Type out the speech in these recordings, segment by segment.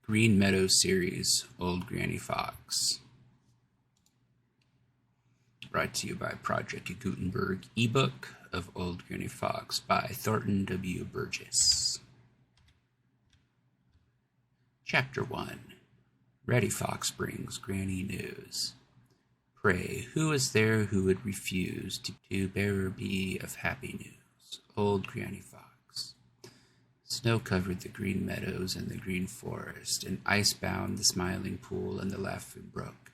Green Meadow Series, Old Granny Fox. Brought to you by Project Gutenberg ebook of Old Granny Fox by Thornton W. Burgess. Chapter 1. Reddy Fox Brings Granny News. Pray, who is there who would refuse to bearer be of happy news? Old Granny Fox. Snow covered the green meadows and the green forest, and ice bound the smiling pool and the laughing brook.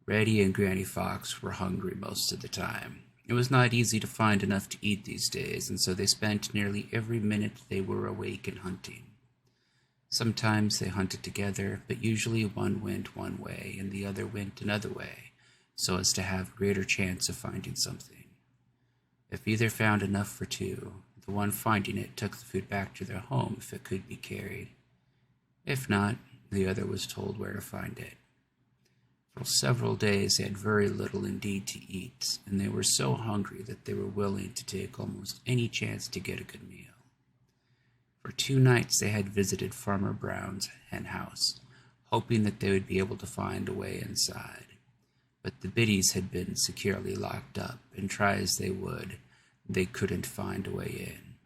Reddy and Granny Fox were hungry most of the time. It was not easy to find enough to eat these days, and so they spent nearly every minute they were awake in hunting. Sometimes they hunted together, but usually one went one way and the other went another way, so as to have a greater chance of finding something. If either found enough for two, the one finding it took the food back to their home if it could be carried. If not, the other was told where to find it. For several days they had very little indeed to eat, and they were so hungry that they were willing to take almost any chance to get a good meal. For 2 nights they had visited Farmer Brown's hen house, hoping that they would be able to find a way inside. But the biddies had been securely locked up, and try as they would, they couldn't find a way in.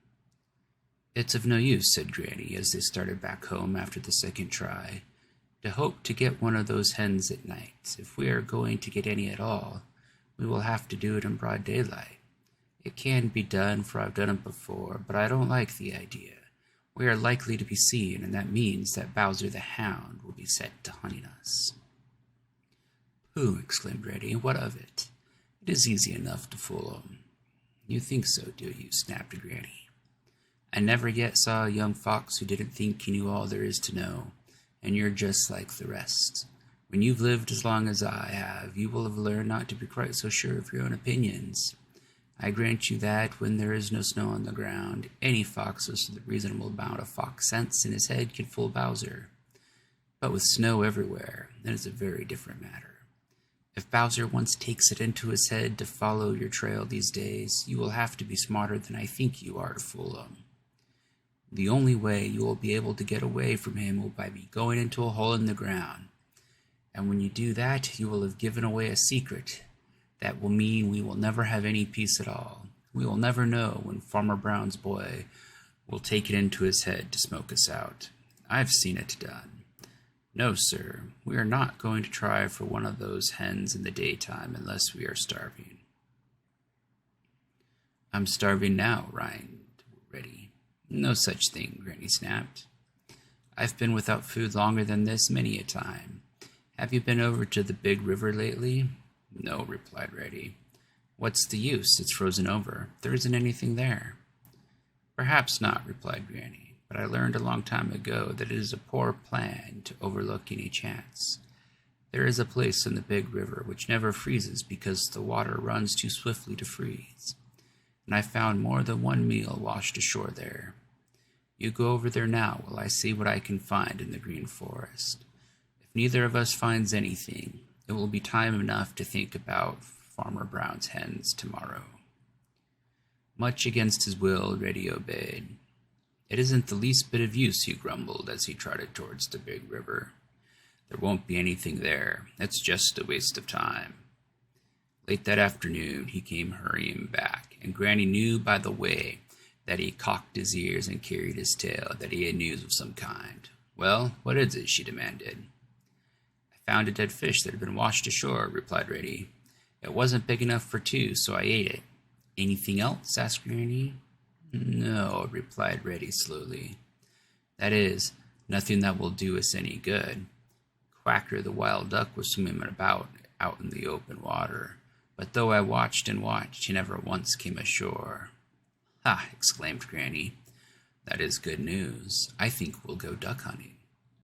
"It's of no use," said Granny as they started back home after the second try, "to hope to get one of those hens at night. If we are going to get any at all, we will have to do it in broad daylight. It can be done, for I've done it before, but I don't like the idea. We are likely to be seen, and that means that Bowser the Hound will be set to hunting us." "Pooh!" exclaimed Reddy. "What of it? It is easy enough to fool him." "You think so, do you?" snapped Granny. "I never yet saw a young fox who didn't think he knew all there is to know, and you're just like the rest. When you've lived as long as I have, you will have learned not to be quite so sure of your own opinions. I grant you that, when there is no snow on the ground, any fox with a reasonable amount of fox sense in his head can fool Bowser. But with snow everywhere, it is a very different matter. If Bowser once takes it into his head to follow your trail these days, you will have to be smarter than I think you are to fool him. The only way you will be able to get away from him will be going into a hole in the ground. And when you do that, you will have given away a secret. That will mean we will never have any peace at all. We will never know when Farmer Brown's boy will take it into his head to smoke us out. I've seen it done. No, sir, we are not going to try for one of those hens in the daytime unless we are starving." "I'm starving now," whined Reddy. "No such thing," Granny snapped. "I've been without food longer than this many a time. Have you been over to the big river lately?" "No," replied Reddy. "What's the use? It's frozen over. There isn't anything there." "Perhaps not," replied Granny, "but I learned a long time ago that it is a poor plan to overlook any chance. There is a place in the big river which never freezes because the water runs too swiftly to freeze, and I found more than one meal washed ashore there. You go over there now while I see what I can find in the green forest. If neither of us finds anything, it will be time enough to think about Farmer Brown's hens tomorrow." Much against his will, Reddy obeyed. "It isn't the least bit of use," he grumbled as he trotted towards the big river. "There won't be anything there. It's just a waste of time." Late that afternoon he came hurrying back, and Granny knew by the way that he cocked his ears and carried his tail that he had news of some kind. "Well, what is it?" she demanded. "I found a dead fish that had been washed ashore," replied Reddy. "It wasn't big enough for two, so I ate it." "Anything else?" asked Granny. "No," replied Reddy slowly. "That is, nothing that will do us any good. Quacker the wild duck was swimming about out in the open water, but though I watched and watched, he never once came ashore." "Ha!" exclaimed Granny. "That is good news. I think we'll go duck hunting."